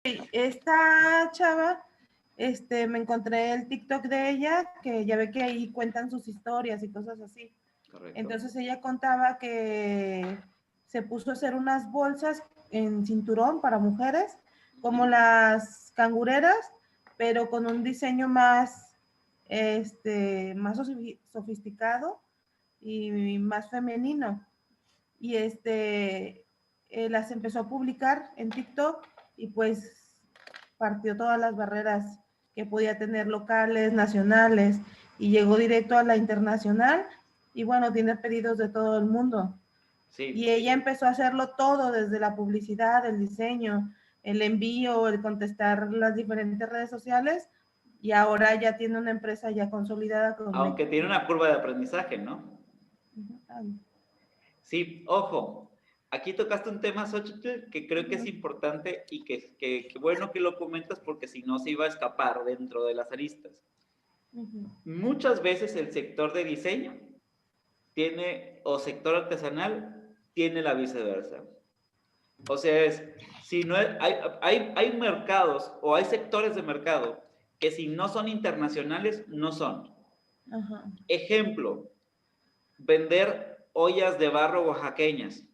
esta chava, me encontré el TikTok de ella, que ya ve que ahí cuentan sus historias y cosas así. Correcto. Entonces ella contaba que se puso a hacer unas bolsas en cinturón para mujeres, como las cangureras, pero con un diseño más, más sofisticado y más femenino. Y las empezó a publicar en TikTok y pues partió todas las barreras que podía tener locales, nacionales, y llegó directo a la internacional y bueno, tiene pedidos de todo el mundo. Sí. Y ella empezó a hacerlo todo, desde la publicidad, el diseño, el envío, el contestar las diferentes redes sociales, y ahora ya tiene una empresa ya consolidada. Aunque tiene una curva de aprendizaje, ¿no? Uh-huh. Sí, ojo, aquí tocaste un tema, Xochitl, que creo que es importante y que bueno que lo comentas, porque si no se iba a escapar dentro de las aristas. Uh-huh. Muchas veces el sector de diseño tiene, o sector artesanal, tiene la viceversa. O sea, si no hay mercados o hay sectores de mercado que si no son internacionales, no son. Uh-huh. Ejemplo, vender ollas de barro oaxaqueñas.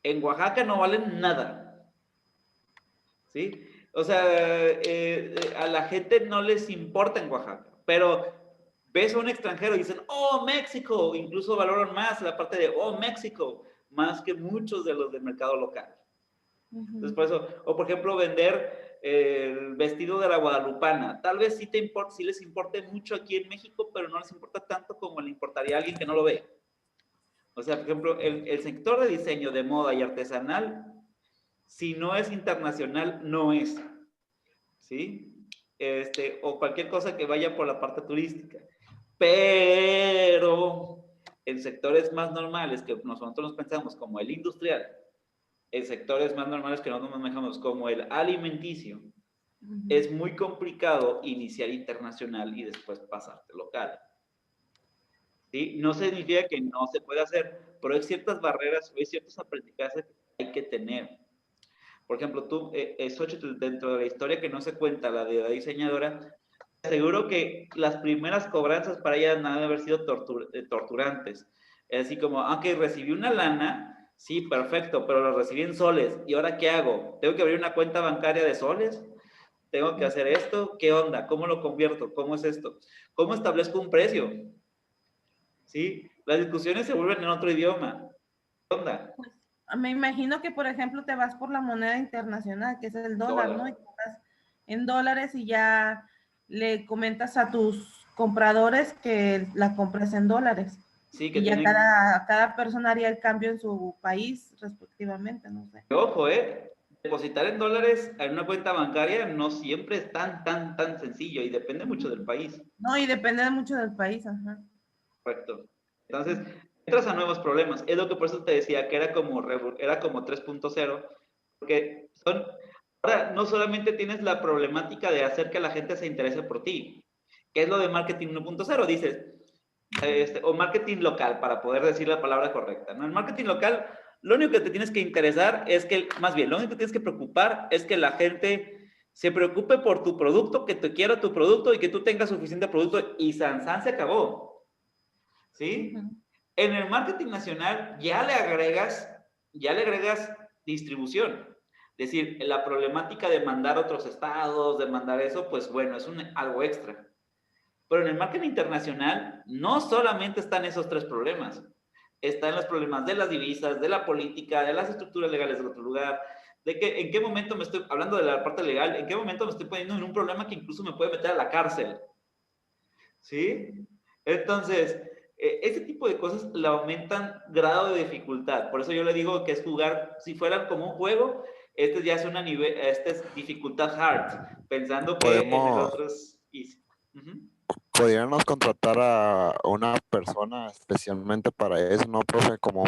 En Oaxaca no valen nada. ¿Sí? O sea, a la gente no les importa en Oaxaca, pero ves a un extranjero y dicen, oh, México, incluso valoran más la parte de, oh, México, más que muchos de los del mercado local. Entonces, por eso, o por ejemplo, vender el vestido de la guadalupana. Tal vez sí les importe mucho aquí en México, pero no les importa tanto como le importaría a alguien que no lo ve. O sea, por ejemplo, el sector de diseño de moda y artesanal, si no es internacional, no es. ¿Sí? O cualquier cosa que vaya por la parte turística. Pero en sectores más normales que nosotros nos pensamos como el industrial, en sectores más normales que nosotros nos manejamos como el alimenticio, es muy complicado iniciar internacional y después pasarte local. ¿Sí? No significa que no se pueda hacer, pero hay ciertas barreras, hay ciertos aprendizajes que hay que tener. Por ejemplo, tú, Xochitl, dentro de la historia que no se cuenta, la de la diseñadora, seguro que las primeras cobranzas para ella no deben haber sido torturantes. Es así como, aunque recibí una lana, sí, perfecto, pero lo recibí en soles. ¿Y ahora qué hago? ¿Tengo que abrir una cuenta bancaria de soles? ¿Tengo que hacer esto? ¿Qué onda? ¿Cómo lo convierto? ¿Cómo es esto? ¿Cómo establezco un precio? ¿Sí? Las discusiones se vuelven en otro idioma. ¿Qué onda? Pues, me imagino que, por ejemplo, te vas por la moneda internacional, que es el dólar, ¿no? Y estás en dólares y ya le comentas a tus compradores que la compras en dólares. Sí, que y ya tienen... cada persona haría el cambio en su país respectivamente, no sé. Ojo, depositar en dólares en una cuenta bancaria no siempre es tan sencillo y depende mucho del país. No, y depende mucho del país, ajá. Correcto. Entonces, entras a nuevos problemas. Es lo que por eso te decía que era como 3.0, porque ahora no solamente tienes la problemática de hacer que la gente se interese por ti, que es lo de marketing 1.0, dices, o marketing local, para poder decir la palabra correcta, ¿no? El marketing local, lo único que te tienes que interesar es que, más bien, lo único que tienes que preocupar es que la gente se preocupe por tu producto, que te quiera tu producto y que tú tengas suficiente producto y se acabó. ¿Sí? En el marketing nacional ya le agregas distribución. Es decir, la problemática de mandar a otros estados, de mandar eso, pues bueno, es algo extra. Pero en el marketing internacional no solamente están esos tres problemas. Están los problemas de las divisas, de la política, de las estructuras legales del otro lugar, de que en qué momento me estoy, hablando de la parte legal, en qué momento me estoy poniendo en un problema que incluso me puede meter a la cárcel. ¿Sí? Entonces, ese tipo de cosas le aumentan grado de dificultad. Por eso yo le digo que es jugar, si fueran como un juego, ya es este es dificultad hard, pensando que en el otro es easy. Podríamos contratar a una persona especialmente para eso, ¿no, profe? Como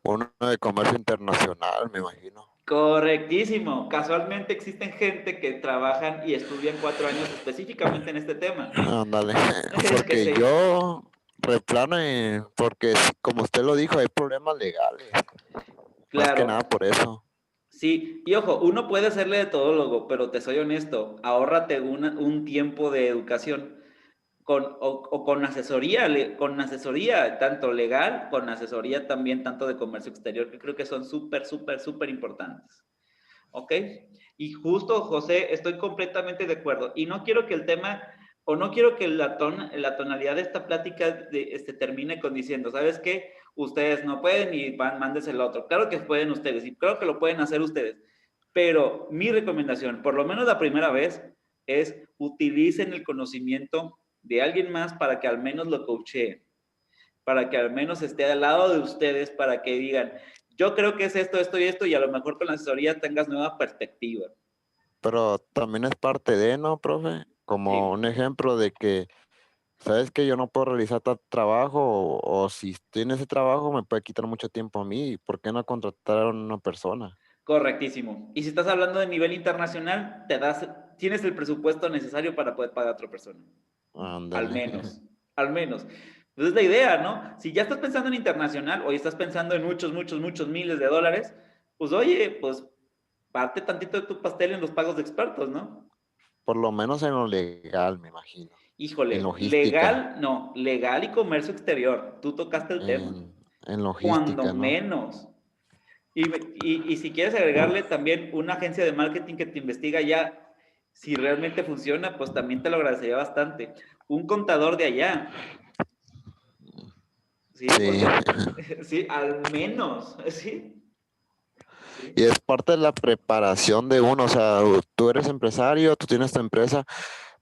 uno de comercio internacional, me imagino. Correctísimo. Casualmente existen gente que trabajan y estudian 4 años específicamente en este tema. Ándale, porque yo replane, porque como usted lo dijo, hay problemas legales. Claro. Más que nada por eso. Sí, y ojo, uno puede hacerle de todólogo, pero te soy honesto, ahórrate un tiempo de educación con asesoría, tanto legal, con asesoría también tanto de comercio exterior, que creo que son súper, súper, súper importantes. ¿Ok? Y justo, José, estoy completamente de acuerdo. Y no quiero que el tema, o no quiero que la tonalidad de esta plática termine con diciendo, ¿sabes qué? Ustedes no pueden y mándense el otro. Claro que pueden ustedes y creo que lo pueden hacer ustedes. Pero mi recomendación, por lo menos la primera vez, es utilicen el conocimiento de alguien más para que al menos lo coachee, para que al menos esté al lado de ustedes, para que digan, yo creo que es esto, esto y esto, y a lo mejor con la asesoría tengas nueva perspectiva. Pero también es parte de, ¿no, profe? Como un ejemplo de que, ¿sabes que yo no puedo realizar tal trabajo? O si estoy en ese trabajo me puede quitar mucho tiempo a mí. ¿Por qué no contratar a una persona? Correctísimo. Y si estás hablando de nivel internacional, tienes el presupuesto necesario para poder pagar a otra persona. Al Ándale. menos, al menos. Entonces la idea, ¿no? Si ya estás pensando en internacional o estás pensando en muchos, muchos, muchos miles de dólares, pues oye, pues parte tantito de tu pastel en los pagos de expertos, ¿no? Por lo menos en lo legal, me imagino. En Híjole, logística. legal, no, legal y comercio exterior. Tú tocaste el tema. En Cuando logística, ¿no? menos. Y si quieres agregarle también una agencia de marketing que te investiga ya si realmente funciona, pues también te lo agradecería bastante. Un contador de allá, ¿sí? Sí. Porque, sí, al menos, ¿sí? Sí. Y es parte de la preparación de uno. O sea, tú eres empresario, tú tienes tu empresa,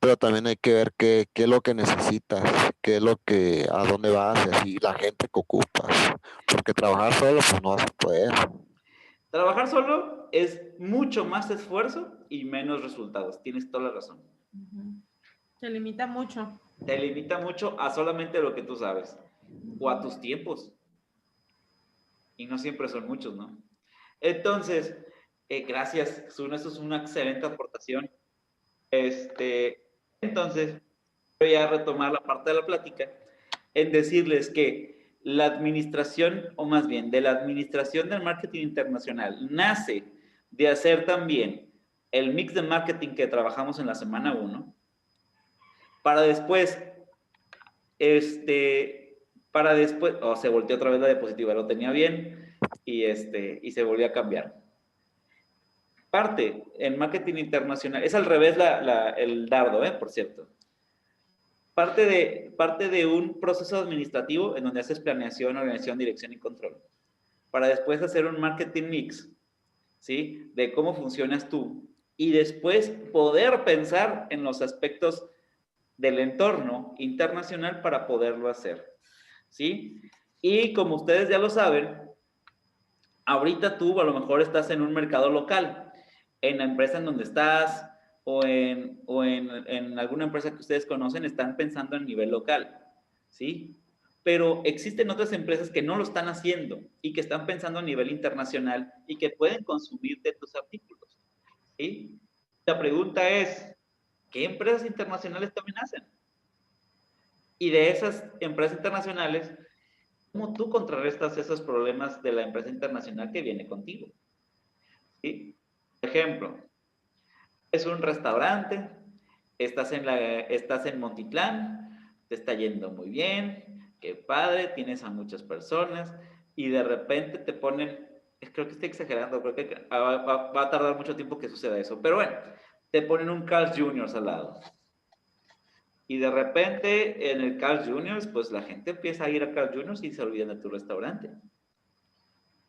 pero también hay que ver qué es lo que necesitas, qué es lo que, a dónde vas, y así la gente que ocupas. Porque trabajar solo, pues no vas a poder. Trabajar solo es mucho más esfuerzo y menos resultados. Tienes toda la razón. Se limita mucho. Te limita mucho a solamente lo que tú sabes o a tus tiempos. Y no siempre son muchos, ¿no? Entonces, gracias, Zuno, eso es una excelente aportación. Entonces, voy a retomar la parte de la plática en decirles que la administración, o más bien, de la administración del marketing internacional, nace de hacer también el mix de marketing que trabajamos en la semana 1, para después, se volteó otra vez la diapositiva, lo tenía bien, y se volvió a cambiar. Parte en marketing internacional, es al revés el dardo, por cierto. Parte de un proceso administrativo en donde haces planeación, organización, dirección y control. Para después hacer un marketing mix, ¿sí? De cómo funcionas tú. Y después poder pensar en los aspectos del entorno internacional para poderlo hacer, ¿sí? Y como ustedes ya lo saben, ahorita tú a lo mejor estás en un mercado local, en la empresa en donde estás en alguna empresa que ustedes conocen, están pensando en nivel local, ¿sí? Pero existen otras empresas que no lo están haciendo y que están pensando a nivel internacional y que pueden consumir de tus artículos, ¿sí? La pregunta es, ¿qué empresas internacionales también hacen? Y de esas empresas internacionales, ¿cómo tú contrarrestas esos problemas de la empresa internacional que viene contigo? ¿Sí? Por ejemplo, es un restaurante, estás en Montitlán, te está yendo muy bien, qué padre, tienes a muchas personas y de repente te ponen, creo que estoy exagerando, creo que va a tardar mucho tiempo que suceda eso, pero bueno, te ponen un Carl's Jr. al lado. Y de repente en el Carl's Jr., pues la gente empieza a ir a Carl's Jr. y se olvidan de tu restaurante.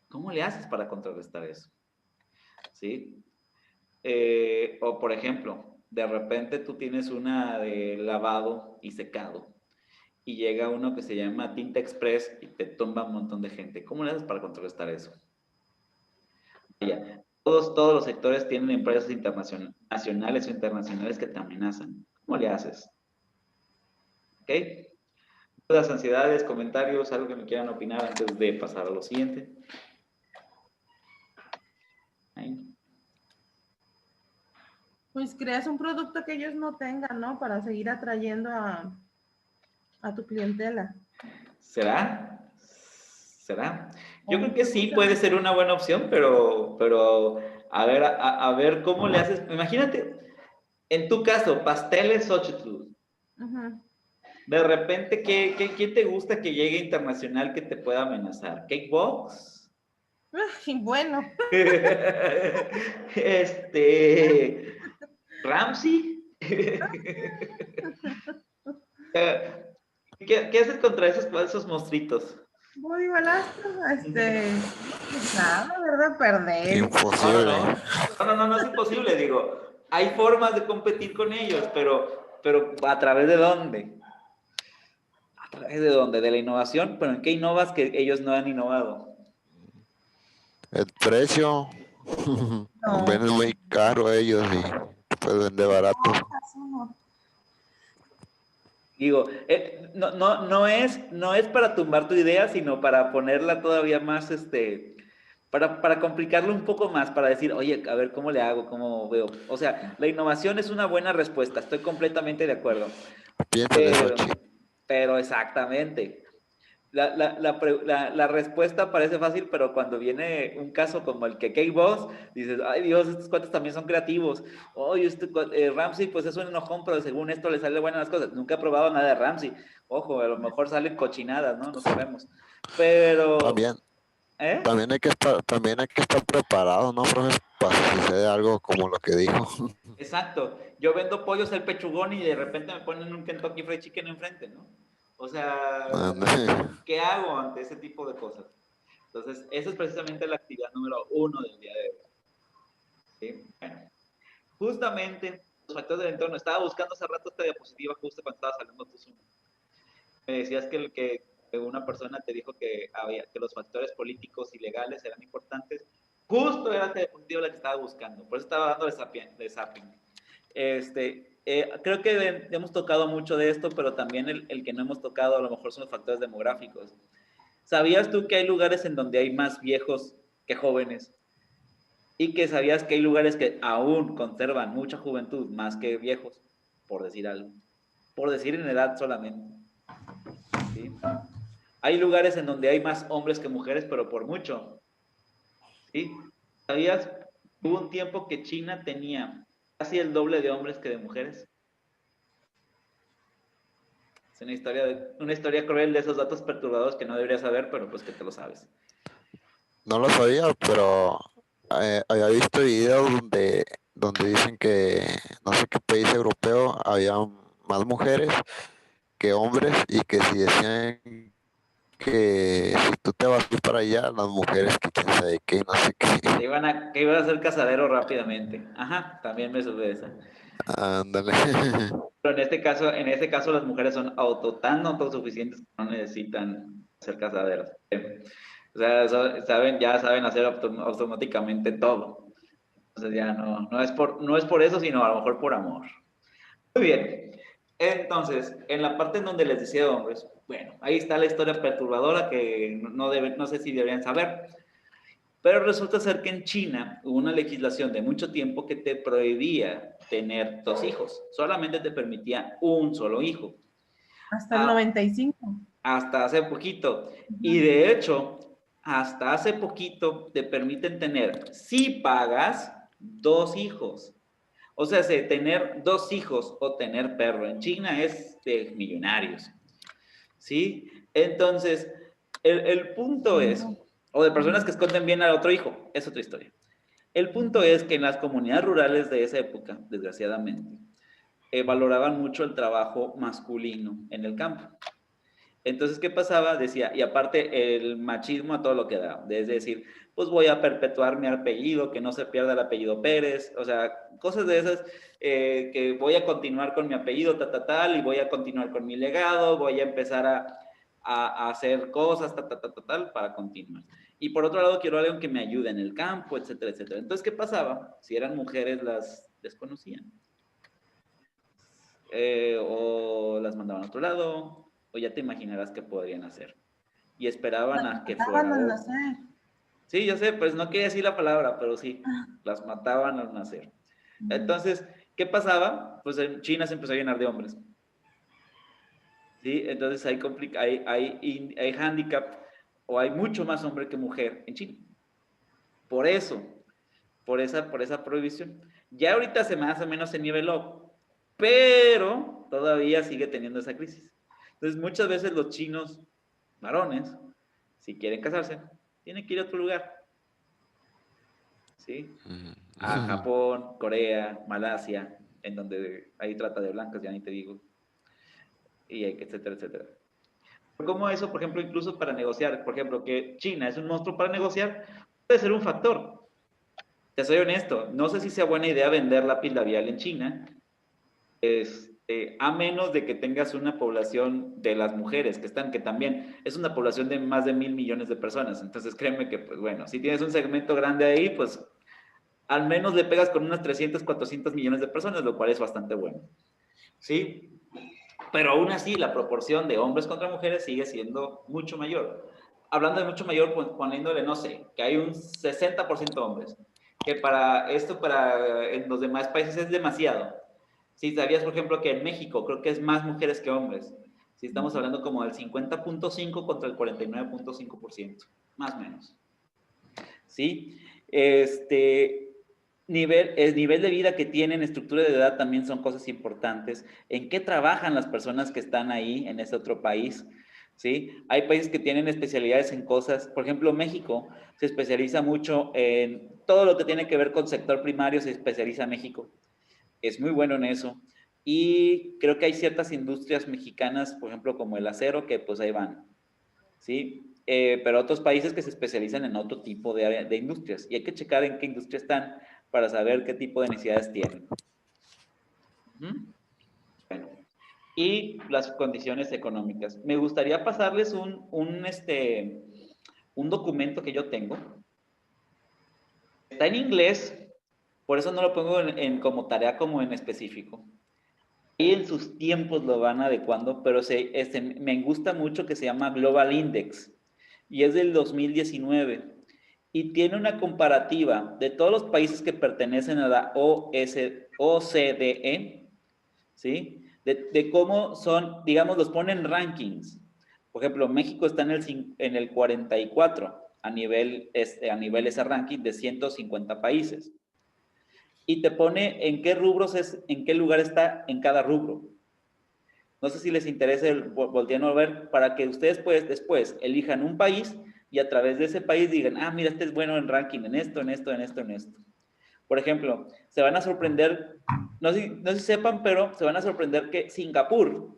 ¿Cómo le haces para contrarrestar eso? ¿Sí? O por ejemplo, de repente tú tienes una de lavado y secado y llega uno que se llama Tinta Express y te tumba un montón de gente. ¿Cómo le haces para contrarrestar eso? Vaya, todos los sectores tienen empresas nacionales o internacionales que te amenazan. ¿Cómo le haces? ¿Ok? Dudas, ansiedades, comentarios, algo que me quieran opinar antes de pasar a lo siguiente. Ahí. Pues creas un producto que ellos no tengan, ¿no? Para seguir atrayendo a tu clientela. ¿Será? Yo creo que sí puede ser una buena opción, pero a ver cómo le haces. Imagínate, en tu caso, pasteles Xochitl. De repente, ¿quién te gusta que llegue internacional que te pueda amenazar? ¿Cakebox? Ay, bueno. ¿Ramsey? ¿Qué haces contra esos monstruitos? Muy balasco, nada, ¿verdad? Perder. Imposible. No es imposible, digo. Hay formas de competir con ellos, pero ¿a través de dónde? ¿A través de dónde? De la innovación, pero ¿en qué innovas que ellos no han innovado? El precio. No. Venden muy caro ellos y pues vende barato. Digo, no es para tumbar tu idea, sino para ponerla todavía más, para complicarlo un poco más, para decir, oye, a ver, ¿cómo le hago? ¿Cómo veo? O sea, la innovación es una buena respuesta, estoy completamente de acuerdo. Piénsale, Xochitl. Pero exactamente. La respuesta parece fácil, pero cuando viene un caso como el que K-Boss, dices, ay Dios, estos cuates también son creativos. Oye, Ramsey, pues es un enojón, pero según esto le sale buenas las cosas. Nunca he probado nada de Ramsey. Ojo, a lo mejor salen cochinadas, ¿no? No sabemos. Pero... También hay que estar preparado, ¿no, profe? Para si sucede algo como lo que dijo. Exacto. Yo vendo pollos al pechugón y de repente me ponen un Kentucky Fried Chicken enfrente, ¿no? O sea, ¿qué hago ante ese tipo de cosas? Entonces, esa es precisamente la actividad número 1 del día de hoy. ¿Sí? Bueno, justamente los factores del entorno. Estaba buscando hace rato esta diapositiva justo cuando estaba saliendo tu Zoom. Me decías que una persona te dijo que los factores políticos y legales eran importantes. Justo era esta diapositiva la que estaba buscando. Por eso estaba dando de zapping. Creo que hemos tocado mucho de esto, pero también el que no hemos tocado a lo mejor son los factores demográficos. ¿Sabías tú que hay lugares en donde hay más viejos que jóvenes? Y que sabías que hay lugares que aún conservan mucha juventud más que viejos, por decir algo. Por decir en edad solamente. ¿Sí? Hay lugares en donde hay más hombres que mujeres, pero por mucho. ¿Sí? ¿Sabías? Hubo un tiempo que China tenía casi el doble de hombres que de mujeres. Es una historia cruel de esos datos perturbados que no deberías saber, pero pues que te lo sabes. No lo sabía, pero había visto videos donde dicen que no sé qué país europeo había más mujeres que hombres y que si decían que si tú te vas a ir para allá, las mujeres que quién sabe qué, no sé qué. Que iban a ser casadero rápidamente. Ajá, también me sube esa. Ándale. Pero en este caso las mujeres son tan autosuficientes que no necesitan ser casaderos. O sea, ya saben hacer automáticamente todo. Entonces ya no es por eso, sino a lo mejor por amor. Muy bien. Entonces, en la parte en donde les decía de hombres, bueno, ahí está la historia perturbadora que no sé si deberían saber. Pero resulta ser que en China hubo una legislación de mucho tiempo que te prohibía tener 2 hijos. Solamente te permitía un solo hijo. Hasta el 95. Hasta hace poquito. Y de hecho, hasta hace poquito te permiten tener, si pagas, 2 hijos. O sea, tener 2 hijos o tener perro en China es de millonarios. ¿Sí? Entonces, el punto es, o de personas que esconden bien al otro hijo, es otra historia. El punto es que en las comunidades rurales de esa época, desgraciadamente, valoraban mucho el trabajo masculino en el campo. Entonces, ¿qué pasaba? Decía, y aparte el machismo a todo lo que da, es decir, pues voy a perpetuar mi apellido, que no se pierda el apellido Pérez, o sea, cosas de esas, que voy a continuar con mi apellido, tal, y voy a continuar con mi legado, voy a empezar a hacer cosas, tal, para continuar. Y por otro lado, quiero algo que me ayude en el campo, etcétera, etcétera. Entonces, ¿qué pasaba? Si eran mujeres, las desconocían. O las mandaban a otro lado, o ya te imaginarás qué podrían hacer. Y esperaban a que fuera. Sí, yo sé, pues no quería decir la palabra, pero sí, las mataban al nacer. Entonces, ¿qué pasaba? Pues en China se empezó a llenar de hombres. ¿Sí? Entonces hay handicap, o hay mucho más hombre que mujer en China. Por eso, por esa prohibición. Ya ahorita se más o menos se niveló, pero todavía sigue teniendo esa crisis. Entonces, muchas veces los chinos, varones, si quieren casarse, tienen que ir a otro lugar, ¿sí? A Japón, Corea, Malasia, en donde hay trata de blancas, ya ni te digo, y etcétera, etcétera. Como eso, por ejemplo, incluso para negociar, por ejemplo, que China es un monstruo para negociar, puede ser un factor. Te soy honesto, no sé si sea buena idea vender lápiz labial en China, a menos de que tengas una población de las mujeres que también es una población de más de 1,000 millones de personas. Entonces, créeme que, pues bueno, si tienes un segmento grande ahí, pues al menos le pegas con unas 300, 400 millones de personas, lo cual es bastante bueno. ¿Sí? Pero aún así, la proporción de hombres contra mujeres sigue siendo mucho mayor. Hablando de mucho mayor, poniéndole, no sé, que hay un 60% hombres, que para en los demás países es demasiado. Si sabías, por ejemplo, que en México creo que es más mujeres que hombres. Si estamos hablando como del 50.5 contra el 49.5%, más o menos. ¿Sí? El nivel de vida que tienen, estructura de edad también son cosas importantes. ¿En qué trabajan las personas que están ahí en ese otro país? ¿Sí? Hay países que tienen especialidades en cosas, por ejemplo, México se especializa mucho en todo lo que tiene que ver con sector primario, se especializa México. Es muy bueno en eso. Y creo que hay ciertas industrias mexicanas, por ejemplo, como el acero, que pues ahí van. ¿Sí? Pero otros países que se especializan en otro tipo de industrias. Y hay que checar en qué industria están para saber qué tipo de necesidades tienen. Bueno, y las condiciones económicas. Me gustaría pasarles un documento que yo tengo. Está en inglés, por eso no lo pongo como tarea como en específico. Y en sus tiempos lo van adecuando, pero me gusta mucho que se llama Global Index y es del 2019 y tiene una comparativa de todos los países que pertenecen a la OCDE, ¿sí? De cómo son, digamos, los ponen rankings. Por ejemplo, México está en el 44 a nivel ese ranking de 150 países. Y te pone en qué rubros en qué lugar está en cada rubro. No sé si les interesa voltearlo a ver para que ustedes pues después elijan un país y a través de ese país digan, mira, este es bueno en ranking, en esto, en esto, en esto, en esto. Por ejemplo, se van a sorprender, no sé si sepan, pero se van a sorprender que Singapur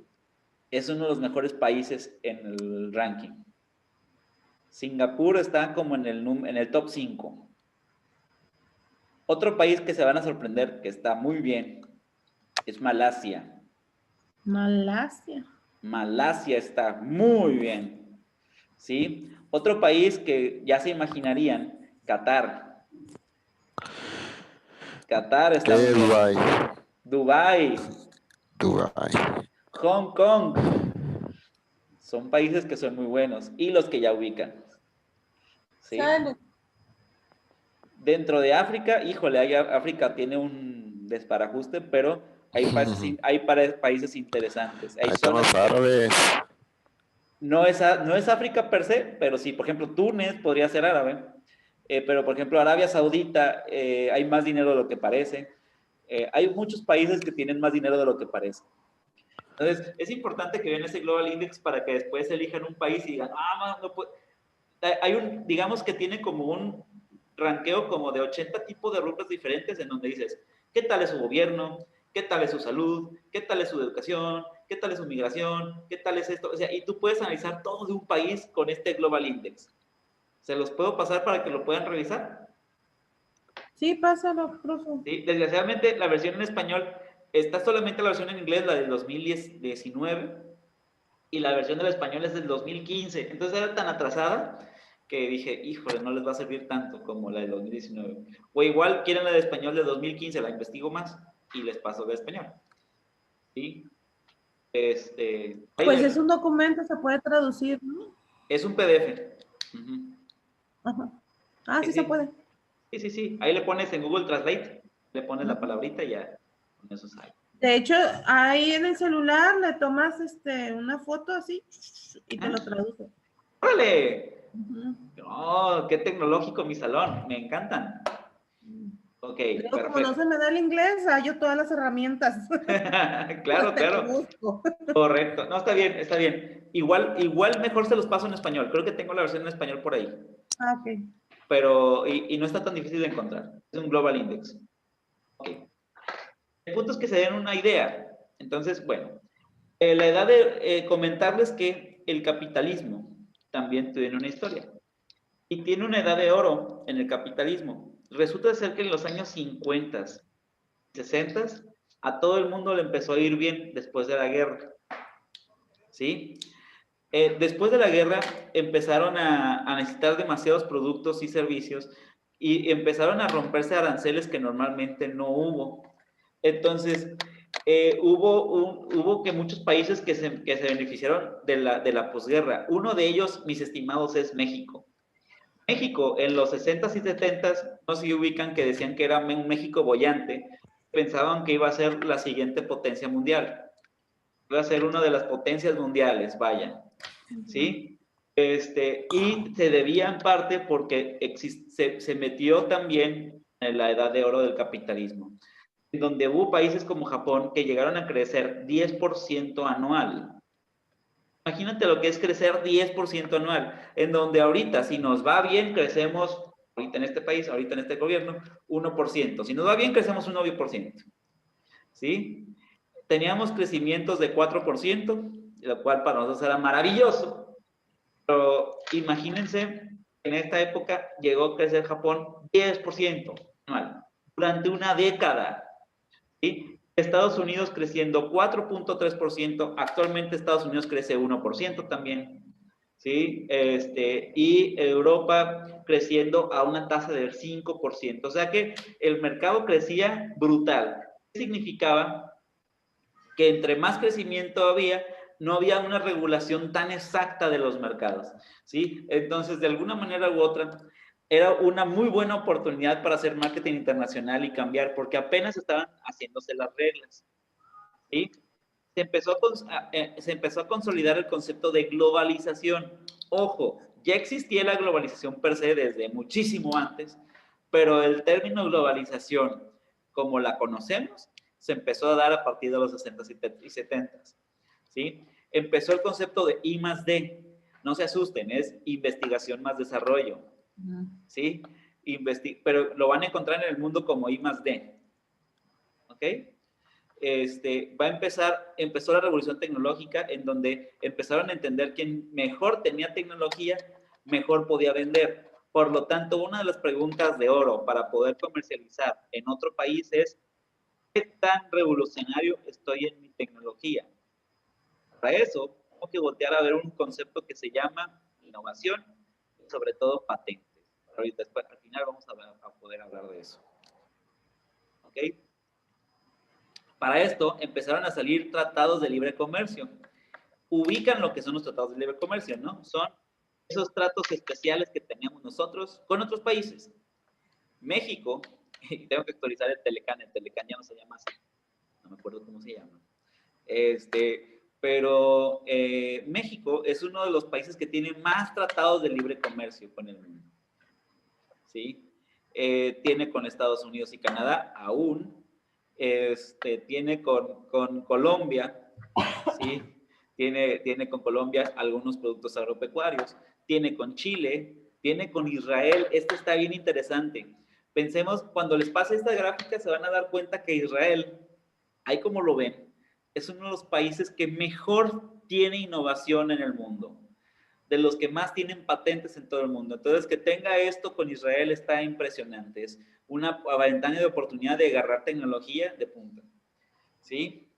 es uno de los mejores países en el ranking. Singapur está como en el top 5. Otro país que se van a sorprender, que está muy bien, es Malasia. Malasia está muy bien, ¿sí? Otro país que ya se imaginarían, Qatar. Qatar está muy bien. Dubái. Hong Kong. Son países que son muy buenos y los que ya ubican. ¿Sí? Dentro de África, híjole, África tiene un desbarajuste, pero hay países interesantes. Ahí están los árabes. No es África per se, pero sí, por ejemplo, Túnez podría ser árabe, pero por ejemplo, Arabia Saudita, hay más dinero de lo que parece. Hay muchos países que tienen más dinero de lo que parece. Entonces, es importante que vean ese Global Index para que después elijan un país y digan, no puedo. Digamos que tiene como un ranqueo como de 80 tipos de rubros diferentes en donde dices, ¿qué tal es su gobierno? ¿Qué tal es su salud? ¿Qué tal es su educación? ¿Qué tal es su migración? ¿Qué tal es esto? O sea, y tú puedes analizar todo de un país con este Global Index. ¿Se los puedo pasar para que lo puedan revisar? Sí, pásalo, profe. Sí, desgraciadamente la versión en español, está solamente la versión en inglés, la del 2019, y la versión del español es del 2015. Entonces era tan atrasada que dije, híjole, no les va a servir tanto como la del 2019. O igual quieren la de español de 2015, la investigo más y les paso de español. ¿Sí? Pues es un documento, se puede traducir, ¿no? Es un PDF. Ajá. Sí se puede. Sí. Ahí le pones en Google Translate, le pones la palabrita y ya con eso sale. De hecho, ahí en el celular le tomas una foto así y te lo traduce. ¡Órale! No, qué tecnológico mi salón, me encantan. Ok, Luego, como no perfecto. se me da el inglés, hallo todas las herramientas. Claro, Te claro. busco. Correcto. No, está bien, está bien. Igual mejor se los paso en español. Creo que tengo la versión en español por ahí. Ah, ok. Pero, y no está tan difícil de encontrar. Es un Global Index. Ok. El punto es que se den una idea. Entonces, bueno, la edad de comentarles que el capitalismo también tiene una historia. Y tiene una edad de oro en el capitalismo. Resulta ser que en los años 50, 60, a todo el mundo le empezó a ir bien después de la guerra. ¿Sí? Después de la guerra empezaron a necesitar demasiados productos y servicios y empezaron a romperse aranceles que normalmente no hubo. Entonces, hubo que muchos países que se beneficiaron de la posguerra. Uno de ellos, mis estimados, es México. México, en los 60s y 70s, no se ubican que decían que era un México boyante, pensaban que iba a ser la siguiente potencia mundial. Iba a ser una de las potencias mundiales, vaya. ¿Sí? Y se debía en parte porque se metió también en la edad de oro del capitalismo, en donde hubo países como Japón que llegaron a crecer 10% anual. Imagínate lo que es crecer 10% anual, en donde ahorita, si nos va bien, crecemos, ahorita en este país, ahorita en este gobierno, 1%. Si nos va bien, crecemos un 9%. ¿Sí? Teníamos crecimientos de 4%, lo cual para nosotros era maravilloso. Pero imagínense, en esta época llegó a crecer Japón 10% anual, durante una década. ¿Sí? Estados Unidos creciendo 4.3%, actualmente Estados Unidos crece 1% también. ¿Sí? Y Europa creciendo a una tasa del 5%. O sea que el mercado crecía brutal. ¿Qué significaba? Que entre más crecimiento había, no había una regulación tan exacta de los mercados, ¿sí? Entonces, de alguna manera u otra, era una muy buena oportunidad para hacer marketing internacional y cambiar, porque apenas estaban haciéndose las reglas, ¿sí? Se empezó a consolidar el concepto de globalización. Ojo, ya existía la globalización per se desde muchísimo antes, pero el término globalización, como la conocemos, se empezó a dar a partir de los 60 y 70. ¿Sí? Empezó el concepto de I más D. No se asusten, es investigación más desarrollo. ¿Sí? Pero lo van a encontrar en el mundo como I más D. ¿Ok? Empezó la revolución tecnológica en donde empezaron a entender que mejor tenía tecnología, mejor podía vender. Por lo tanto, una de las preguntas de oro para poder comercializar en otro país es, ¿qué tan revolucionario estoy en mi tecnología? Para eso, tengo que voltear a ver un concepto que se llama innovación y sobre todo patentes. Ahorita, después, al final vamos a poder hablar de eso. ¿Ok? Para esto empezaron a salir tratados de libre comercio. Ubican lo que son los tratados de libre comercio, ¿no? Son esos tratos especiales que tenemos nosotros con otros países. México, y tengo que actualizar el Telecán ya no se llama así, no me acuerdo cómo se llama. Pero México es uno de los países que tiene más tratados de libre comercio con el mundo. ¿Sí? Tiene con Estados Unidos y Canadá aún, tiene con Colombia, ¿sí? Tiene con Colombia algunos productos agropecuarios, tiene con Chile, tiene con Israel. Esto está bien interesante. Pensemos, cuando les pase esta gráfica se van a dar cuenta que Israel, ahí como lo ven, es uno de los países que mejor tiene innovación en el mundo, de los que más tienen patentes en todo el mundo. Entonces, que tenga esto con Israel está impresionante. Es una ventana de oportunidad de agarrar tecnología de punta. ¿Sí?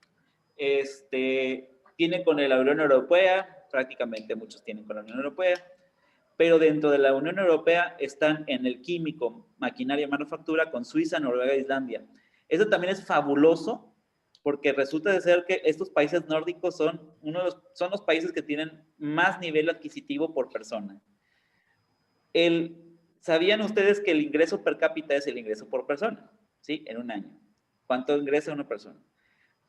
Tiene con la Unión Europea, prácticamente muchos tienen con la Unión Europea, pero dentro de la Unión Europea están en el químico, maquinaria, manufactura, con Suiza, Noruega e Islandia. Eso también es fabuloso, porque resulta de ser que estos países nórdicos son los países que tienen más nivel adquisitivo por persona. ¿Sabían ustedes que el ingreso per cápita es el ingreso por persona? ¿Sí? En un año. ¿Cuánto ingresa una persona?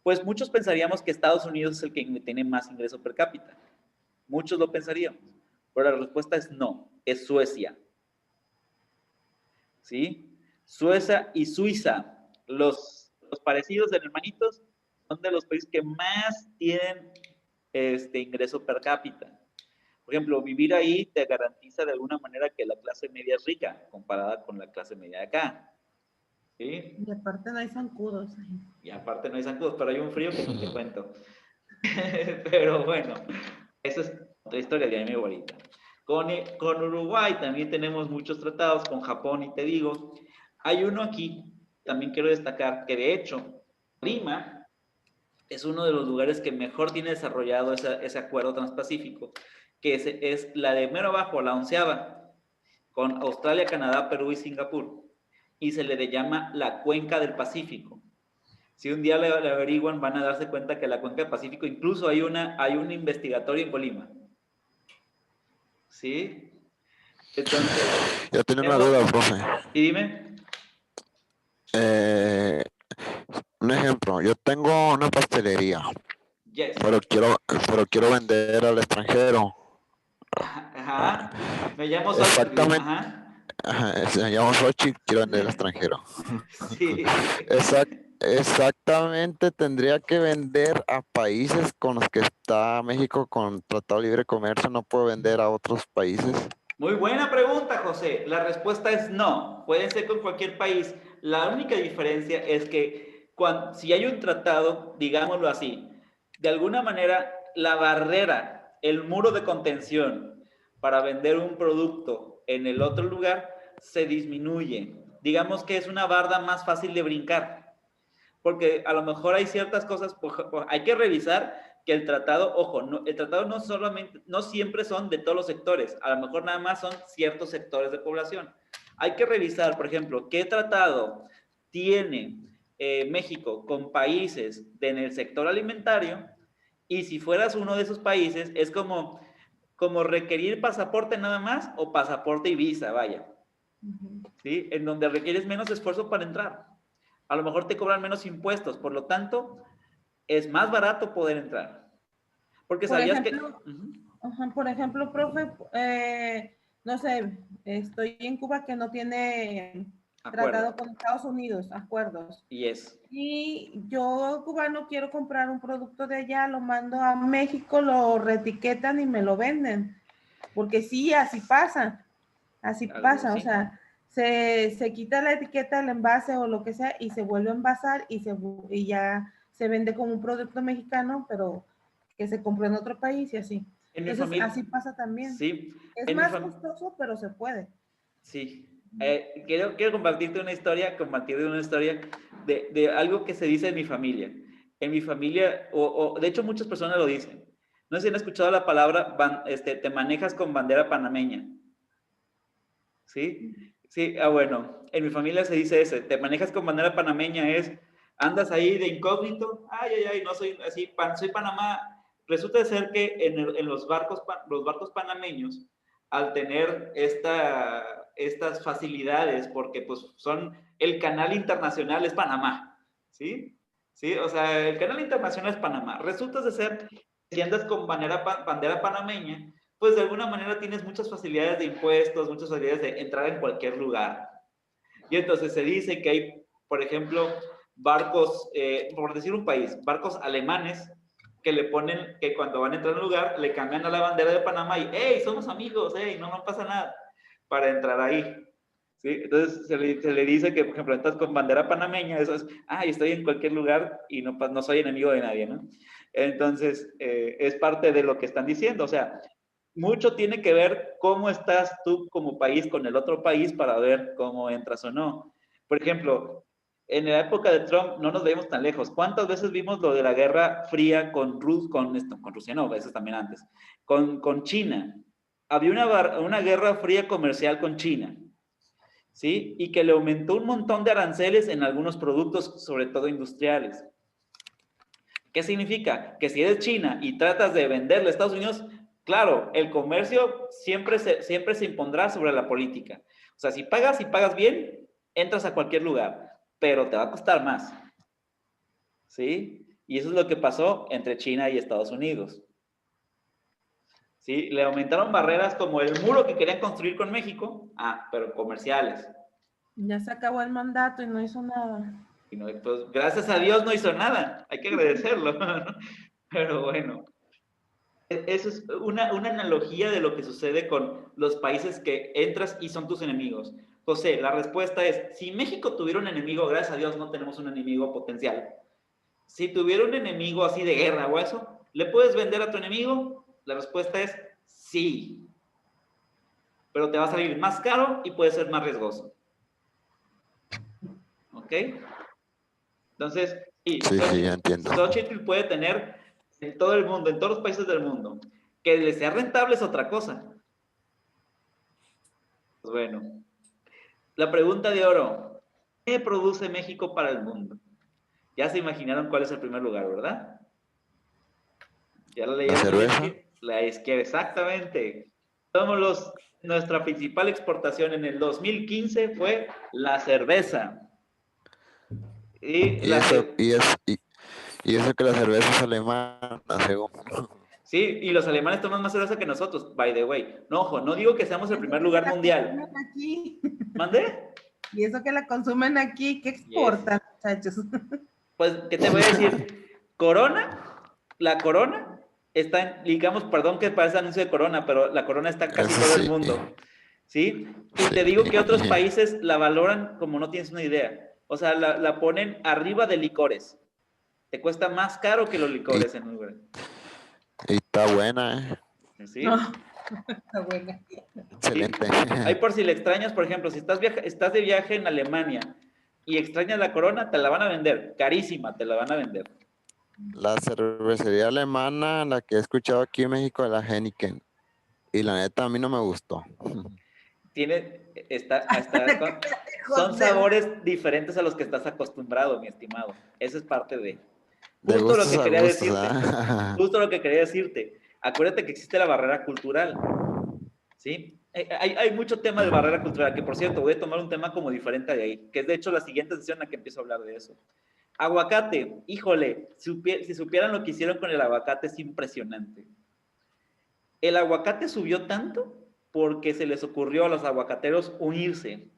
Pues muchos pensaríamos que Estados Unidos es el que tiene más ingreso per cápita. Muchos lo pensaríamos. Pero la respuesta es no, es Suecia. ¿Sí? Suecia y Suiza, los parecidos de hermanitos, son de los países que más tienen ingreso per cápita. Por ejemplo, vivir ahí te garantiza de alguna manera que la clase media es rica comparada con la clase media de acá. ¿Sí? Y aparte no hay zancudos. Y aparte no hay zancudos, pero hay un frío que no te cuento. Pero bueno, esa es otra historia de mi abuelita. Con Uruguay también tenemos muchos tratados, con Japón, y te digo, hay uno aquí, también quiero destacar, que de hecho, Lima es uno de los lugares que mejor tiene desarrollado ese acuerdo transpacífico, que es la de mero abajo, la 11ª, con Australia, Canadá, Perú y Singapur, y se le llama la Cuenca del Pacífico. Si un día le averiguan, van a darse cuenta que la Cuenca del Pacífico, incluso hay un investigatorio en Colima. ¿Sí? Entonces... Yo tenía una duda, profe. Y dime. Un ejemplo, yo tengo una pastelería, Yes. pero quiero vender al extranjero. Ajá. Me llamo Exactamente. Ajá. Ajá, se llama Xochitl, quiero vender al extranjero. Sí. Exactamente, tendría que vender a países con los que está México con Tratado de Libre Comercio, no puedo vender a otros países. Muy buena pregunta, José. La respuesta es no. Pueden ser con cualquier país. La única diferencia es que si hay un tratado, digámoslo así, de alguna manera la barrera, el muro de contención para vender un producto en el otro lugar se disminuye. Digamos que es una barda más fácil de brincar. Porque a lo mejor hay ciertas cosas, hay que revisar que el tratado, ojo, el tratado no siempre son de todos los sectores, a lo mejor nada más son ciertos sectores de población. Hay que revisar, por ejemplo, qué tratado tiene México con países en el sector alimentario, y si fueras uno de esos países, es como requerir pasaporte nada más o pasaporte y visa, vaya. ¿Sí? En donde requieres menos esfuerzo para entrar. A lo mejor te cobran menos impuestos, por lo tanto, es más barato poder entrar. Porque sabías por ejemplo, profe, no sé, estoy en Cuba que no tiene tratado con Estados Unidos, acuerdos. Y yo, cubano, quiero comprar un producto de allá, lo mando a México, lo reetiquetan y me lo venden. Porque sí, así pasa. Así pasa, o sea, se quita la etiqueta, el envase o lo que sea, y se vuelve a envasar y ya se vende como un producto mexicano, pero que se compró en otro país y así. Entonces, así pasa también. Sí. Es más costoso, pero se puede. Sí. Quiero compartirte una historia, de algo que se dice en mi familia. En mi familia, de hecho muchas personas lo dicen. No sé si han escuchado la palabra, te manejas con bandera panameña. ¿Sí? Sí, bueno, en mi familia se dice ese, te manejas con bandera panameña, andas ahí de incógnito, no soy así, soy Panamá. Resulta ser que en los barcos panameños, al tener estas facilidades, porque pues son, el canal internacional es Panamá, ¿sí? ¿Sí? O sea, el canal internacional es Panamá. Resulta de ser, si andas con bandera panameña, pues de alguna manera tienes muchas facilidades de impuestos, muchas facilidades de entrar en cualquier lugar. Y entonces se dice que hay, por ejemplo, barcos, por decir un país, barcos alemanes que le ponen, que cuando van a entrar a un lugar, le cambian a la bandera de Panamá y, hey, somos amigos, hey, no pasa nada, para entrar ahí. ¿Sí? Entonces se le dice que, por ejemplo, entras con bandera panameña, eso es, estoy en cualquier lugar y no soy enemigo de nadie, ¿no? Entonces, es parte de lo que están diciendo, o sea, mucho tiene que ver cómo estás tú como país con el otro país para ver cómo entras o no. Por ejemplo, en la época de Trump no nos veíamos tan lejos. ¿Cuántas veces vimos lo de la Guerra Fría con Rusia? No, veces también antes. Con China. Había una guerra fría comercial con China, ¿sí? Y que le aumentó un montón de aranceles en algunos productos, sobre todo industriales. ¿Qué significa? Que si eres China y tratas de venderle a Estados Unidos, claro, el comercio siempre se impondrá sobre la política. O sea, si pagas bien, entras a cualquier lugar, pero te va a costar más. ¿Sí? Y eso es lo que pasó entre China y Estados Unidos. ¿Sí? Le aumentaron barreras como el muro que querían construir con México, pero comerciales. Ya se acabó el mandato y no hizo nada. Y no, pues, gracias a Dios no hizo nada, hay que agradecerlo. Pero bueno, eso es una analogía de lo que sucede con los países que entras y son tus enemigos. José, la respuesta es, si México tuviera un enemigo, gracias a Dios no tenemos un enemigo potencial. Si tuviera un enemigo así de guerra o eso, ¿le puedes vender a tu enemigo? La respuesta es sí. Pero te va a salir más caro y puede ser más riesgoso. ¿Ok? Entonces, sí, Sí, sí, ya entiendo. Xochitl puede tener en todo el mundo, en todos los países del mundo. Que le sea rentable es otra cosa. Pues bueno, la pregunta de oro. ¿Qué produce México para el mundo? Ya se imaginaron cuál es el primer lugar, ¿verdad? ¿Ya lo ¿La leyeron? cerveza? La izquierda, exactamente. Nuestra principal exportación en el 2015 fue la cerveza. Y Y eso, y eso que la cerveza es alemana, según. sí, y los alemanes toman más cerveza que nosotros, by the way. No, ojo, no digo que seamos el primer lugar mundial. Aquí. ¿Mandé? Y eso que la consumen aquí, ¿qué exportan, muchachos? Pues, ¿qué te voy a decir? La Corona está, digamos, perdón que parece anuncio de Corona, pero la Corona está en casi Eso todo el sí. mundo. ¿Sí? Y Sí. te digo que otros países la valoran como no tienes una idea. O sea, la ponen arriba de licores. Te cuesta más caro que los licores en Uruguay. Y está buena, ¿Sí? No, está buena. Excelente. Ahí por si le extrañas, por ejemplo, si estás de viaje en Alemania y extrañas la Corona, te la van a vender. Carísima, te la van a vender. La cervecería alemana, la que he escuchado aquí en México, es la Heineken. Y la neta a mí no me gustó. Son sabores diferentes a los que estás acostumbrado, mi estimado. Eso es parte de... De Justo lo gustos que a quería gustos, decirte. ¿ah? Justo lo que quería decirte. Acuérdate que existe la barrera cultural. ¿Sí? Hay mucho tema de barrera cultural, que por cierto, voy a tomar un tema como diferente de ahí, que es de hecho la siguiente sesión en la que empiezo a hablar de eso. Aguacate, híjole, si supieran lo que hicieron con el aguacate es impresionante. El aguacate subió tanto porque se les ocurrió a los aguacateros unirse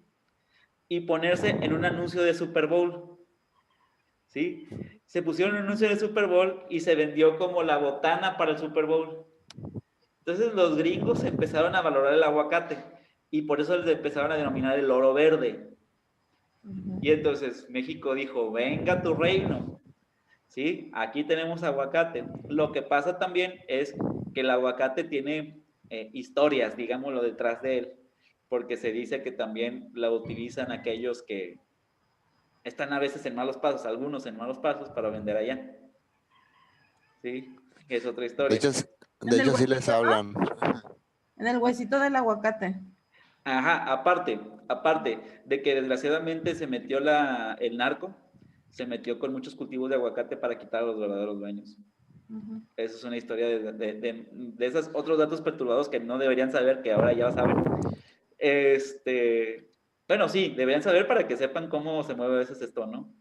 y ponerse en un anuncio de Super Bowl. ¿Sí? Se pusieron en un anuncio de Super Bowl y se vendió como la botana para el Super Bowl. Entonces los gringos empezaron a valorar el aguacate y por eso les empezaron a denominar el oro verde. Y entonces México dijo, venga tu reino. ¿Sí? Aquí tenemos aguacate. Lo que pasa también es que el aguacate tiene historias, digámoslo, detrás de él, porque se dice que también la utilizan aquellos que están a veces en malos pasos, algunos en malos pasos para vender allá. ¿Sí? Es otra De historia. hecho, de hecho sí les hablan. En el huesito del aguacate. Ajá, aparte de que desgraciadamente se metió el narco, se metió con muchos cultivos de aguacate para quitar a los verdaderos dueños. Eso es una historia de esos otros datos perturbados que no deberían saber, que ahora ya saben. Bueno, sí, deberían saber para que sepan cómo se mueve a veces esto, ¿no?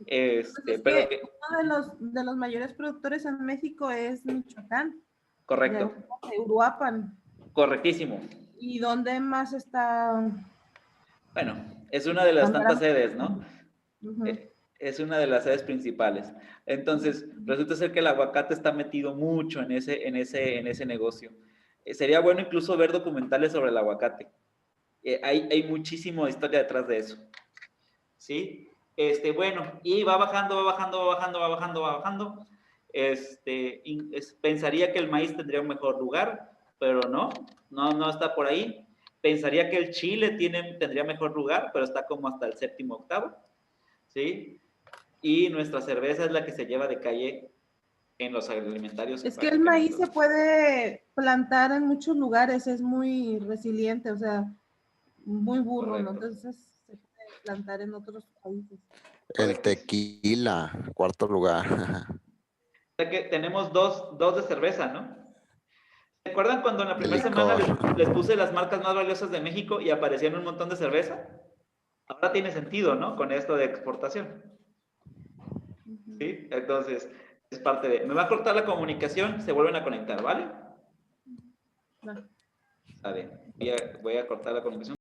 Pues es pero que uno de los mayores productores en México es Michoacán. correcto. De Uruapan. Correctísimo. ¿Y dónde más está? Bueno, es una de las tantas sedes, ¿no? Es una de las sedes principales. Entonces, resulta ser que el aguacate está metido mucho en ese negocio. Sería bueno incluso ver documentales sobre el aguacate. Hay muchísima historia detrás de eso. ¿Sí? Bueno, y va bajando, va bajando, va bajando, va bajando, va bajando. Pensaría que el maíz tendría un mejor lugar, pero no está por ahí. Pensaría que el chile tendría mejor lugar, pero está como hasta el séptimo, octavo. ¿Sí? Y nuestra cerveza es la que se lleva de calle en los agroalimentarios. Es que el maíz se puede plantar en muchos lugares, es muy resiliente, o sea, muy burro, ¿no? Entonces se puede plantar en otros países. El tequila, cuarto lugar. O sea que tenemos dos de cerveza, ¿no? ¿Se acuerdan cuando en la primera semana les puse las marcas más valiosas de México y aparecían un montón de cerveza? Ahora tiene sentido, ¿no? Con esto de exportación. ¿Sí? Entonces, es parte de... Me va a cortar la comunicación, se vuelven a conectar, ¿vale? Vale. Voy a cortar la comunicación.